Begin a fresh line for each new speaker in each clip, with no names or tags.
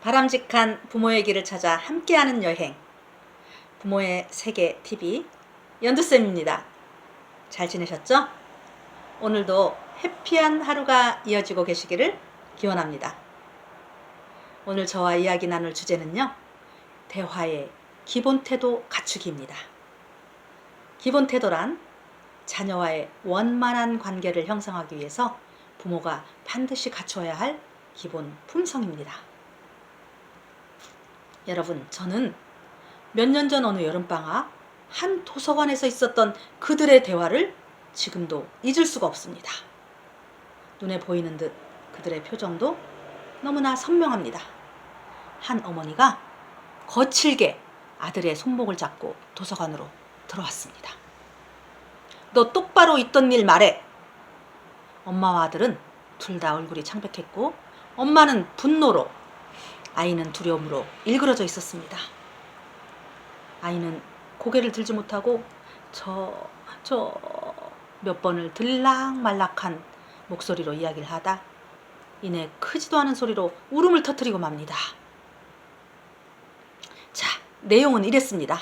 바람직한 부모의 길을 찾아 함께하는 여행, 부모의 세계 TV 연두쌤입니다. 잘 지내셨죠? 오늘도 해피한 하루가 이어지고 계시기를 기원합니다. 오늘 저와 이야기 나눌 주제는요, 대화의 기본 태도 갖추기입니다. 기본 태도란 자녀와의 원만한 관계를 형성하기 위해서 부모가 반드시 갖춰야 할 기본 품성입니다. 여러분, 저는 몇 년 전 어느 여름방학 한 도서관에서 있었던 그들의 대화를 지금도 잊을 수가 없습니다. 눈에 보이는 듯 그들의 표정도 너무나 선명합니다. 한 어머니가 거칠게 아들의 손목을 잡고 도서관으로 들어왔습니다. 너 똑바로 있던 일 말해. 엄마와 아들은 둘 다 얼굴이 창백했고 엄마는 분노로, 아이는 두려움으로 일그러져 있었습니다. 아이는 고개를 들지 못하고 몇 번을 들락말락한 목소리로 이야기를 하다 이내 크지도 않은 소리로 울음을 터뜨리고 맙니다. 자, 내용은 이랬습니다.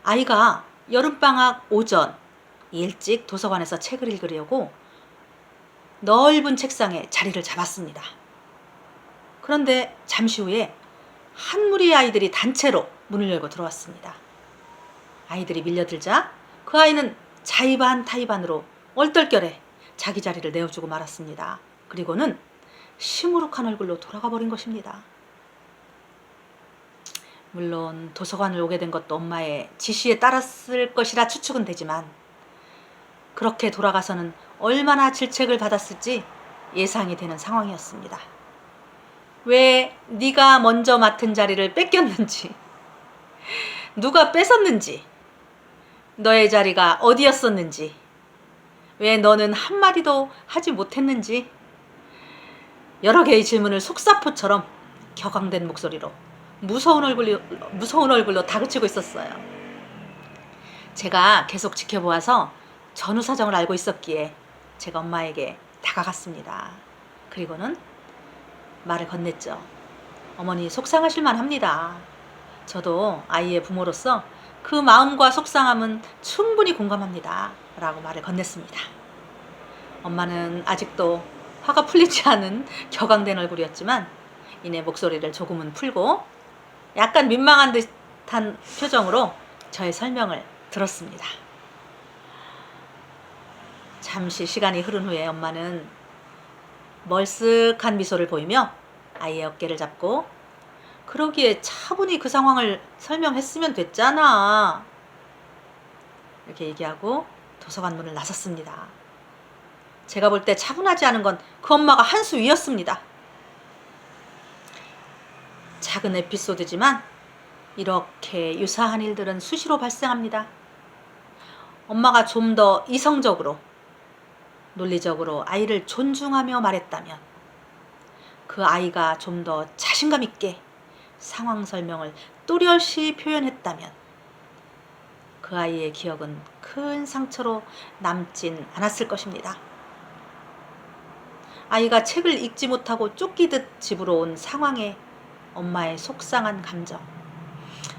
아이가 여름방학 오전 일찍 도서관에서 책을 읽으려고 넓은 책상에 자리를 잡았습니다. 그런데 잠시 후에 한 무리의 아이들이 단체로 문을 열고 들어왔습니다. 아이들이 밀려들자 그 아이는 자의반 타의반으로 얼떨결에 자기 자리를 내어주고 말았습니다. 그리고는 시무룩한 얼굴로 돌아가 버린 것입니다. 물론 도서관을 오게 된 것도 엄마의 지시에 따랐을 것이라 추측은 되지만 그렇게 돌아가서는 얼마나 질책을 받았을지 예상이 되는 상황이었습니다. 왜 네가 먼저 맡은 자리를 뺏겼는지, 누가 뺏었는지, 너의 자리가 어디였었는지, 왜 너는 한마디도 하지 못했는지 여러 개의 질문을 속사포처럼 격앙된 목소리로 무서운 얼굴로 다그치고 있었어요. 제가 계속 지켜보아서 전후 사정을 알고 있었기에 제가 엄마에게 다가갔습니다. 그리고는 말을 건넸죠. 어머니 속상하실 만합니다. 저도 아이의 부모로서 그 마음과 속상함은 충분히 공감합니다. 라고 말을 건넸습니다. 엄마는 아직도 화가 풀리지 않은 격앙된 얼굴이었지만 이내 목소리를 조금은 풀고 약간 민망한 듯한 표정으로 저의 설명을 들었습니다. 잠시 시간이 흐른 후에 엄마는 멀쓱한 미소를 보이며 아이의 어깨를 잡고 그러기에 차분히 그 상황을 설명했으면 됐잖아. 이렇게 얘기하고 도서관 문을 나섰습니다. 제가 볼 때 차분하지 않은 건 그 엄마가 한 수 위였습니다. 작은 에피소드지만 이렇게 유사한 일들은 수시로 발생합니다. 엄마가 좀 더 이성적으로, 논리적으로 아이를 존중하며 말했다면, 그 아이가 좀 더 자신감 있게 상황 설명을 또렷이 표현했다면 그 아이의 기억은 큰 상처로 남진 않았을 것입니다. 아이가 책을 읽지 못하고 쫓기듯 집으로 온 상황에 엄마의 속상한 감정,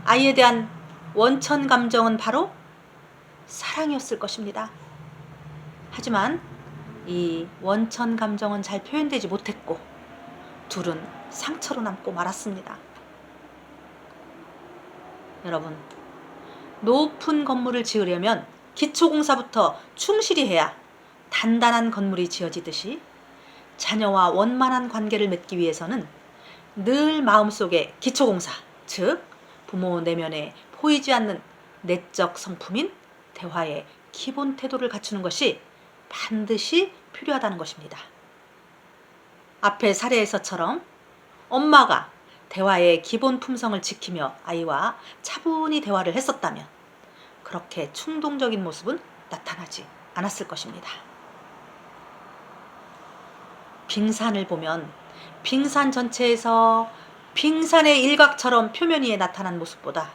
아이에 대한 원천 감정은 바로 사랑이었을 것입니다. 하지만 이 원천 감정은 잘 표현되지 못했고 둘은 상처로 남고 말았습니다. 여러분, 높은 건물을 지으려면 기초공사부터 충실히 해야 단단한 건물이 지어지듯이 자녀와 원만한 관계를 맺기 위해서는 늘 마음속에 기초공사, 즉 부모 내면에 보이지 않는 내적 성품인 대화의 기본 태도를 갖추는 것이 반드시 필요하다는 것입니다. 앞의 사례에서처럼 엄마가 대화의 기본 품성을 지키며 아이와 차분히 대화를 했었다면 그렇게 충동적인 모습은 나타나지 않았을 것입니다. 빙산을 보면 빙산 전체에서 빙산의 일각처럼 표면 위에 나타난 모습보다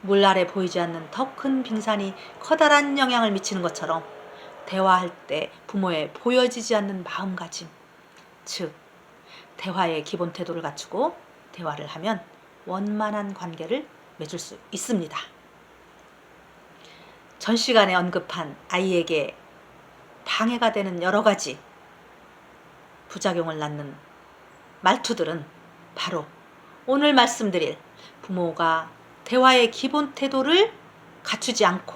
물 아래 보이지 않는 더 큰 빙산이 커다란 영향을 미치는 것처럼 대화할 때 부모의 보여지지 않는 마음가짐, 즉 대화의 기본 태도를 갖추고 대화를 하면 원만한 관계를 맺을 수 있습니다. 전 시간에 언급한 아이에게 방해가 되는 여러 가지 부작용을 낳는 말투들은 바로 오늘 말씀드릴 부모가 대화의 기본 태도를 갖추지 않고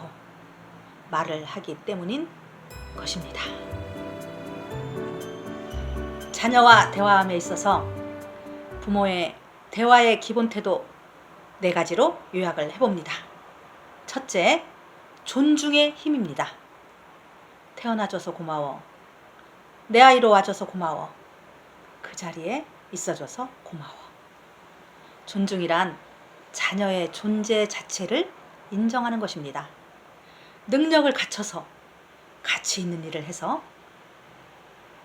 말을 하기 때문인 것입니다. 자녀와 대화함에 있어서 부모의 대화의 기본 태도 4가지로 요약을 해봅니다. 첫째, 존중의 힘입니다. 태어나줘서 고마워. 내 아이로 와줘서 고마워. 그 자리에 있어줘서 고마워. 존중이란 자녀의 존재 자체를 인정하는 것입니다. 능력을 갖춰서 가치 있는 일을 해서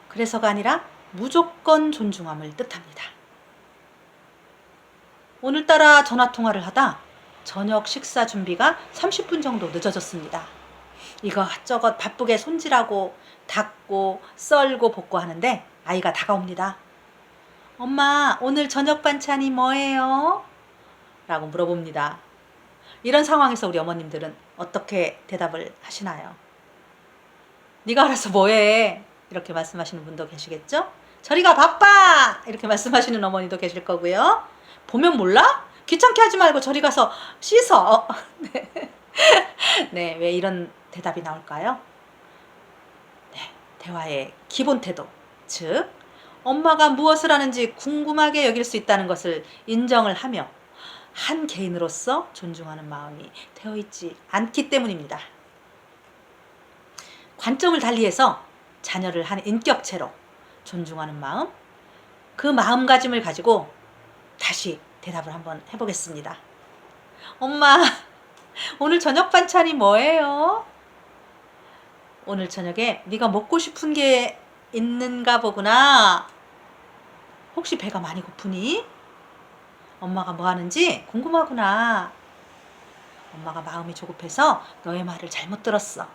그래서가 아니라 무조건 존중함을 뜻합니다. 오늘따라 전화통화를 하다 저녁 식사 준비가 30분 정도 늦어졌습니다. 이것저것 바쁘게 손질하고 닦고 썰고 볶고 하는데 아이가 다가옵니다. 엄마, 오늘 저녁 반찬이 뭐예요? 라고 물어봅니다. 이런 상황에서 우리 어머님들은 어떻게 대답을 하시나요? 네가 알아서 뭐해? 이렇게 말씀하시는 분도 계시겠죠? 저리가 바빠! 이렇게 말씀하시는 어머니도 계실 거고요. 보면 몰라? 귀찮게 하지 말고 저리 가서 씻어. 네, 왜 이런 대답이 나올까요? 네, 대화의 기본 태도, 즉 엄마가 무엇을 하는지 궁금하게 여길 수 있다는 것을 인정을 하며 한 개인으로서 존중하는 마음이 되어 있지 않기 때문입니다. 관점을 달리해서 자녀를 한 인격체로 존중하는 마음, 그 마음가짐을 가지고 다시 대답을 한번 해보겠습니다. 엄마, 오늘 저녁 반찬이 뭐예요? 오늘 저녁에 네가 먹고 싶은 게 있는가 보구나. 혹시 배가 많이 고프니? 엄마가 뭐 하는지 궁금하구나. 엄마가 마음이 조급해서 너의 말을 잘못 들었어.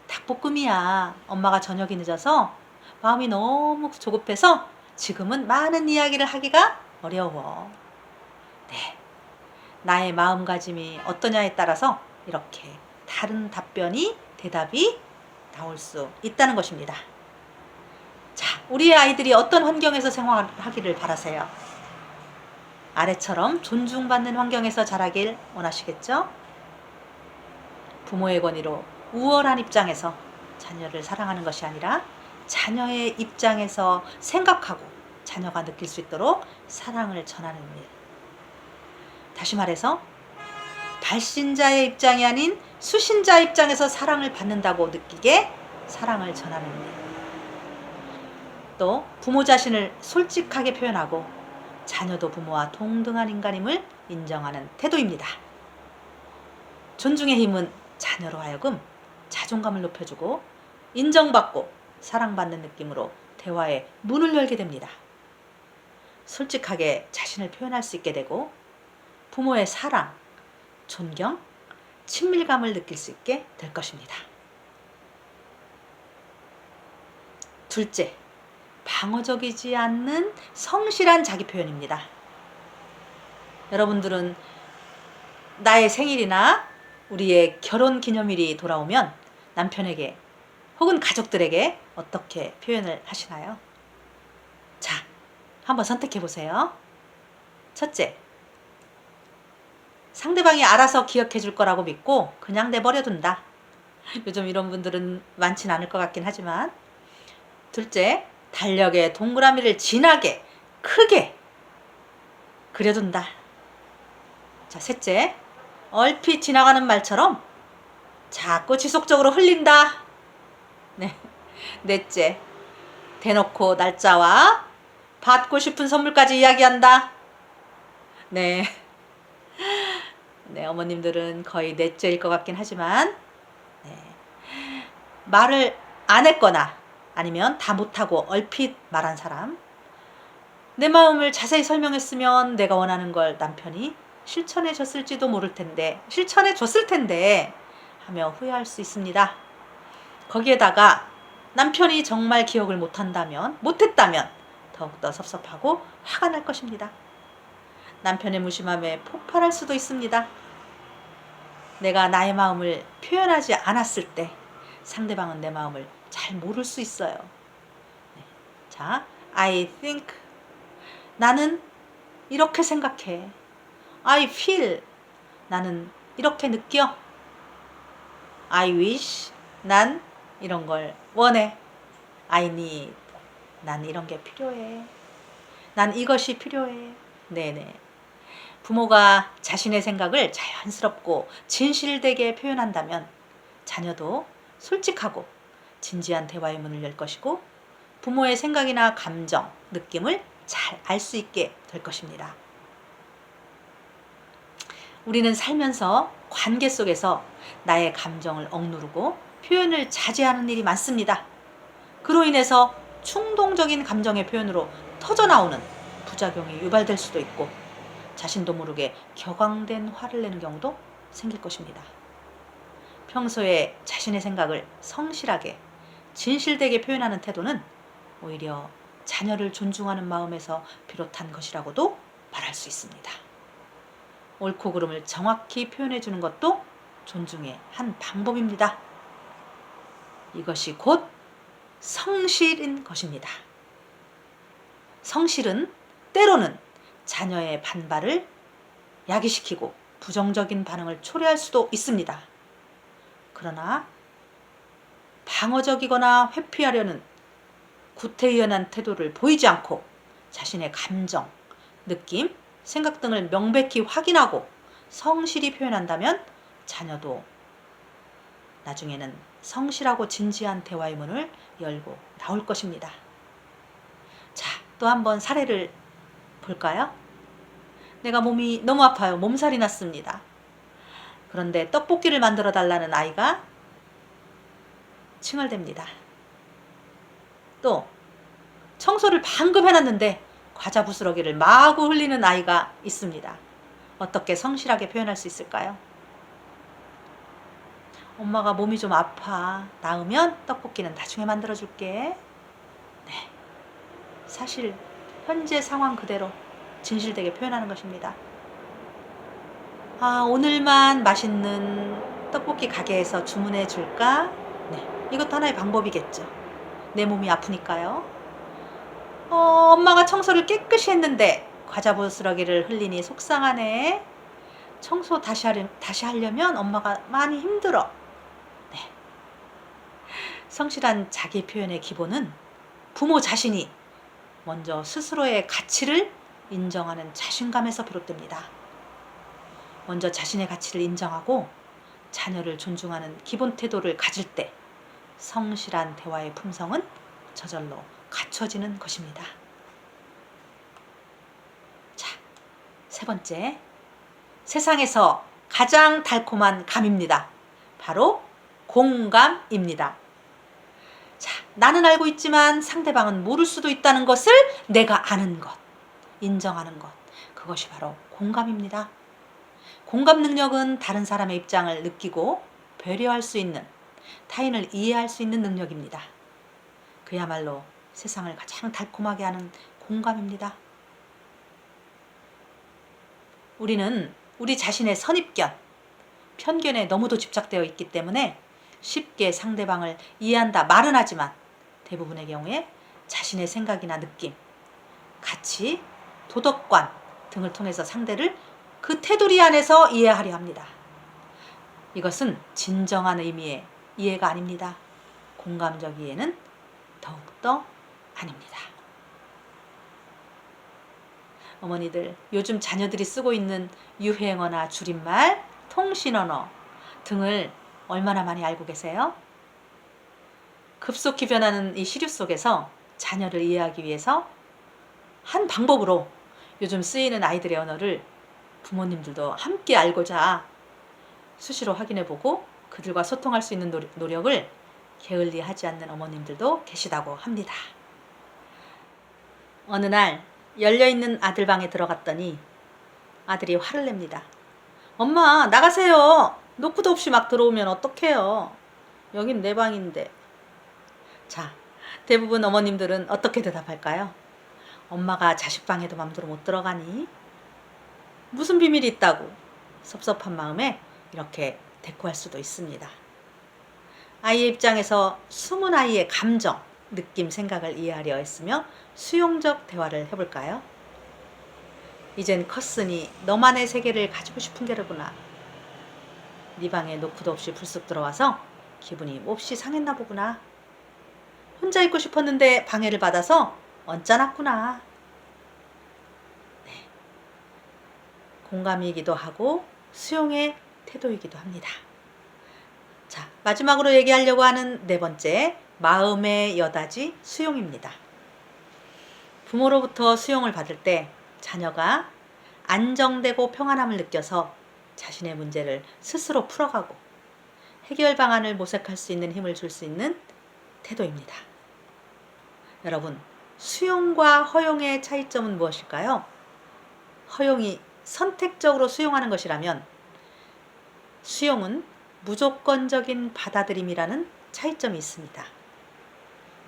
닭볶음이야. 엄마가 저녁이 늦어서 마음이 너무 조급해서 지금은 많은 이야기를 하기가 어려워. 네, 나의 마음가짐이 어떠냐에 따라서 이렇게 다른 대답이 나올 수 있다는 것입니다. 자, 우리의 아이들이 어떤 환경에서 생활하기를 바라세요? 아래처럼 존중받는 환경에서 자라길 원하시겠죠? 부모의 권위로 우월한 입장에서 자녀를 사랑하는 것이 아니라 자녀의 입장에서 생각하고 자녀가 느낄 수 있도록 사랑을 전하는 일. 다시 말해서 발신자의 입장이 아닌 수신자 입장에서 사랑을 받는다고 느끼게 사랑을 전하는 일. 또 부모 자신을 솔직하게 표현하고 자녀도 부모와 동등한 인간임을 인정하는 태도입니다. 존중의 힘은 자녀로 하여금 자존감을 높여주고 인정받고 사랑받는 느낌으로 대화의 문을 열게 됩니다. 솔직하게 자신을 표현할 수 있게 되고 부모의 사랑, 존경, 친밀감을 느낄 수 있게 될 것입니다. 둘째, 방어적이지 않는 성실한 자기 표현입니다. 여러분들은 나의 생일이나 우리의 결혼 기념일이 돌아오면 남편에게 혹은 가족들에게 어떻게 표현을 하시나요? 자, 한번 선택해 보세요. 첫째, 상대방이 알아서 기억해 줄 거라고 믿고 그냥 내버려 둔다. 요즘 이런 분들은 많진 않을 것 같긴 하지만. 둘째, 달력에 동그라미를 진하게 크게 그려둔다. 자, 셋째, 얼핏 지나가는 말처럼 자꾸 지속적으로 흘린다. 네. 넷째, 대놓고 날짜와 받고 싶은 선물까지 이야기한다. 네. 네, 어머님들은 거의 넷째일 것 같긴 하지만 네. 말을 안 했거나 아니면 다 못하고 얼핏 말한 사람, 내 마음을 자세히 설명했으면 내가 원하는 걸 남편이 실천해 줬을지도 모를 텐데, 실천해 줬을 텐데 하며 후회할 수 있습니다. 거기에다가 남편이 정말 기억을 못했다면 더욱더 섭섭하고 화가 날 것입니다. 남편의 무심함에 폭발할 수도 있습니다. 내가 나의 마음을 표현하지 않았을 때 상대방은 내 마음을 잘 모를 수 있어요. 네. 자, I think. 나는 이렇게 생각해. I feel. 나는 이렇게 느껴. I wish. 난 이런 걸 원해. I need. 난 이런 게 필요해. 난 이것이 필요해. 네네. 부모가 자신의 생각을 자연스럽고 진실되게 표현한다면 자녀도 솔직하고 진지한 대화의 문을 열 것이고 부모의 생각이나 감정, 느낌을 잘 알 수 있게 될 것입니다. 우리는 살면서 관계 속에서 나의 감정을 억누르고 표현을 자제하는 일이 많습니다. 그로 인해서 충동적인 감정의 표현으로 터져나오는 부작용이 유발될 수도 있고 자신도 모르게 격앙된 화를 내는 경우도 생길 것입니다. 평소에 자신의 생각을 성실하게 진실되게 표현하는 태도는 오히려 자녀를 존중하는 마음에서 비롯한 것이라고도 말할 수 있습니다. 옳고 그름을 정확히 표현해 주는 것도 존중의 한 방법입니다. 이것이 곧 성실인 것입니다. 성실은 때로는 자녀의 반발을 야기시키고 부정적인 반응을 초래할 수도 있습니다. 그러나 방어적이거나 회피하려는 구태의연한 태도를 보이지 않고 자신의 감정, 느낌, 생각 등을 명백히 확인하고 성실히 표현한다면 자녀도 나중에는 성실하고 진지한 대화의 문을 열고 나올 것입니다. 자, 또 한번 사례를 볼까요? 내가 몸이 너무 아파요. 몸살이 났습니다. 그런데 떡볶이를 만들어 달라는 아이가 칭얼댑니다. 또 청소를 방금 해놨는데 과자 부스러기를 마구 흘리는 아이가 있습니다. 어떻게 성실하게 표현할 수 있을까요? 엄마가 몸이 좀 아파. 나으면 떡볶이는 나중에 만들어줄게. 네, 사실 현재 상황 그대로 진실되게 표현하는 것입니다. 아, 오늘만 맛있는 떡볶이 가게에서 주문해 줄까? 네, 이것도 하나의 방법이겠죠. 내 몸이 아프니까요. 엄마가 청소를 깨끗이 했는데 과자 부스러기를 흘리니 속상하네. 청소 다시 하려면 엄마가 많이 힘들어. 네. 성실한 자기 표현의 기본은 부모 자신이 먼저 스스로의 가치를 인정하는 자신감에서 비롯됩니다. 먼저 자신의 가치를 인정하고 자녀를 존중하는 기본 태도를 가질 때 성실한 대화의 품성은 저절로 갖춰지는 것입니다. 자, 세 번째. 세상에서 가장 달콤한 감입니다. 바로 공감입니다. 자, 나는 알고 있지만 상대방은 모를 수도 있다는 것을 내가 아는 것, 인정하는 것. 그것이 바로 공감입니다. 공감 능력은 다른 사람의 입장을 느끼고 배려할 수 있는, 타인을 이해할 수 있는 능력입니다. 그야말로 세상을 가장 달콤하게 하는 공감입니다. 우리는 우리 자신의 선입견, 편견에 너무도 집착되어 있기 때문에 쉽게 상대방을 이해한다 말은 하지만 대부분의 경우에 자신의 생각이나 느낌, 가치, 도덕관 등을 통해서 상대를 그 테두리 안에서 이해하려 합니다. 이것은 진정한 의미의 이해가 아닙니다. 공감적 이해는 더욱더 아닙니다. 어머니들, 요즘 자녀들이 쓰고 있는 유행어나 줄임말, 통신언어 등을 얼마나 많이 알고 계세요? 급속히 변하는 이 시류 속에서 자녀를 이해하기 위해서 한 방법으로 요즘 쓰이는 아이들의 언어를 부모님들도 함께 알고자 수시로 확인해보고 그들과 소통할 수 있는 노력을 게을리하지 않는 어머님들도 계시다고 합니다. 어느 날 열려있는 아들 방에 들어갔더니 아들이 화를 냅니다. 엄마, 나가세요. 노크도 없이 막 들어오면 어떡해요. 여긴 내 방인데. 자, 대부분 어머님들은 어떻게 대답할까요? 엄마가 자식 방에도 맘대로 못 들어가니? 무슨 비밀이 있다고 섭섭한 마음에 이렇게 대꾸할 수도 있습니다. 아이의 입장에서 숨은 아이의 감정, 느낌, 생각을 이해하려 했으며 수용적 대화를 해볼까요? 이젠 컸으니 너만의 세계를 가지고 싶은 게로구나. 네 방에 노크도 없이 불쑥 들어와서 기분이 몹시 상했나 보구나. 혼자 있고 싶었는데 방해를 받아서 언짢았구나. 네. 공감이기도 하고 수용의 태도이기도 합니다. 자, 마지막으로 얘기하려고 하는 네 번째, 마음의 여다지 수용입니다. 부모로부터 수용을 받을 때 자녀가 안정되고 평안함을 느껴서 자신의 문제를 스스로 풀어가고 해결 방안을 모색할 수 있는 힘을 줄 수 있는 태도입니다. 여러분, 수용과 허용의 차이점은 무엇일까요? 허용이 선택적으로 수용하는 것이라면 수용은 무조건적인 받아들임이라는 차이점이 있습니다.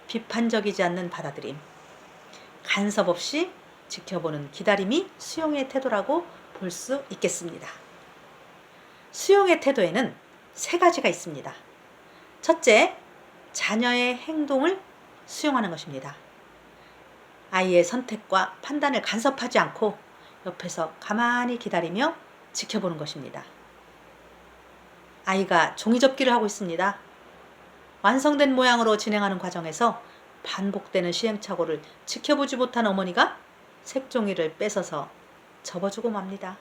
비판적이지 않는 받아들임, 간섭 없이 지켜보는 기다림이 수용의 태도라고 볼 수 있겠습니다. 수용의 태도에는 세 가지가 있습니다. 첫째, 자녀의 행동을 수용하는 것입니다. 아이의 선택과 판단을 간섭하지 않고 옆에서 가만히 기다리며 지켜보는 것입니다. 아이가 종이접기를 하고 있습니다. 완성된 모양으로 진행하는 과정에서 반복되는 시행착오를 지켜보지 못한 어머니가 색종이를 뺏어서 접어주고 맙니다.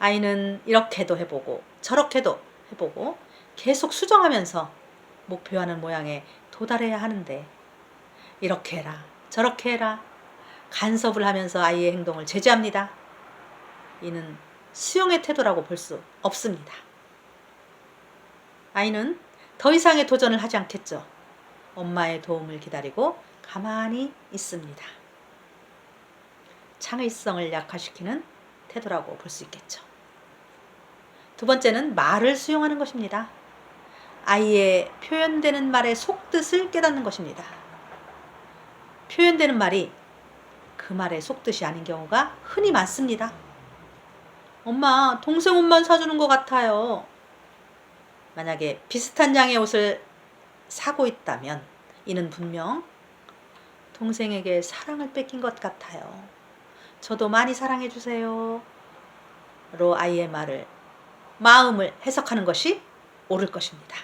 아이는 이렇게도 해보고 저렇게도 해보고 계속 수정하면서 목표하는 모양에 도달해야 하는데 이렇게 해라 저렇게 해라 간섭을 하면서 아이의 행동을 제재합니다. 이는 수용의 태도라고 볼 수 없습니다. 아이는 더 이상의 도전을 하지 않겠죠. 엄마의 도움을 기다리고 가만히 있습니다. 창의성을 약화시키는 태도라고 볼 수 있겠죠. 두 번째는 말을 수용하는 것입니다. 아이의 표현되는 말의 속뜻을 깨닫는 것입니다. 표현되는 말이 그 말의 속뜻이 아닌 경우가 흔히 많습니다. 엄마, 동생 옷만 사주는 것 같아요. 만약에 비슷한 양의 옷을 사고 있다면 이는 분명 동생에게 사랑을 뺏긴 것 같아요. 저도 많이 사랑해 주세요. 로 아이의 마음을 해석하는 것이 옳을 것입니다.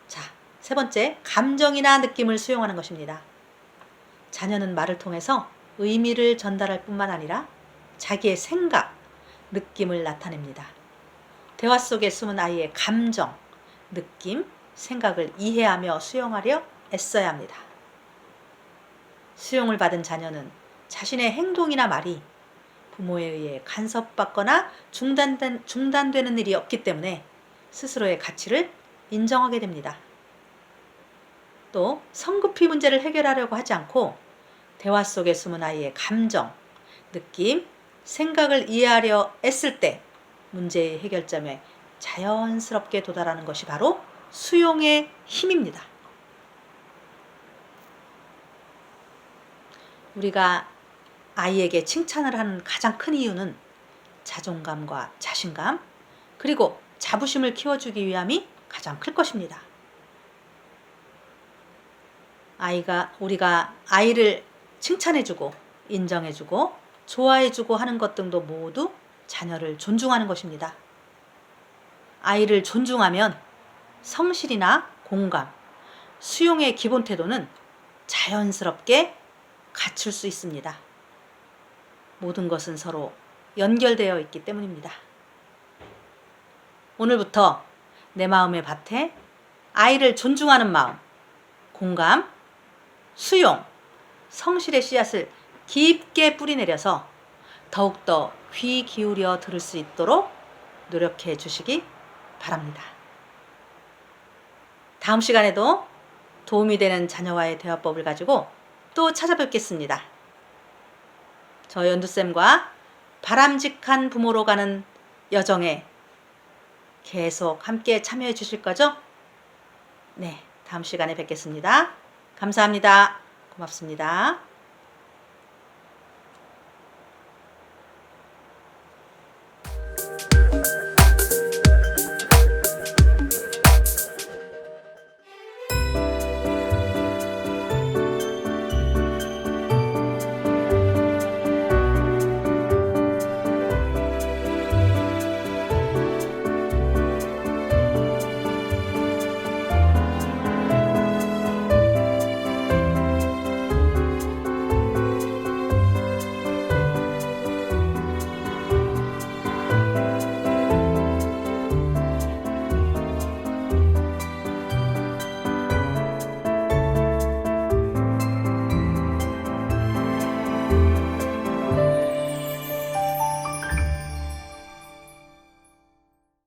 자, 세 번째, 감정이나 느낌을 수용하는 것입니다. 자녀는 말을 통해서 의미를 전달할 뿐만 아니라 자기의 생각, 느낌을 나타냅니다. 대화 속에 숨은 아이의 감정, 느낌, 생각을 이해하며 수용하려 애써야 합니다. 수용을 받은 자녀는 자신의 행동이나 말이 부모에 의해 간섭받거나 중단되는 일이 없기 때문에 스스로의 가치를 인정하게 됩니다. 또 성급히 문제를 해결하려고 하지 않고 대화 속에 숨은 아이의 감정, 느낌, 생각을 이해하려 애쓸 때 문제의 해결점에 자연스럽게 도달하는 것이 바로 수용의 힘입니다. 우리가 아이에게 칭찬을 하는 가장 큰 이유는 자존감과 자신감, 그리고 자부심을 키워주기 위함이 가장 클 것입니다. 우리가 아이를 칭찬해주고 인정해주고 좋아해주고 하는 것 등도 모두 자녀를 존중하는 것입니다. 아이를 존중하면 성실이나 공감, 수용의 기본 태도는 자연스럽게 갖출 수 있습니다. 모든 것은 서로 연결되어 있기 때문입니다. 오늘부터 내 마음의 밭에 아이를 존중하는 마음, 공감, 수용, 성실의 씨앗을 깊게 뿌리내려서 더욱더 귀 기울여 들을 수 있도록 노력해 주시기 바랍니다. 다음 시간에도 도움이 되는 자녀와의 대화법을 가지고 또 찾아뵙겠습니다. 저 연두쌤과 바람직한 부모로 가는 여정에 계속 함께 참여해 주실 거죠? 네, 다음 시간에 뵙겠습니다. 감사합니다. 고맙습니다.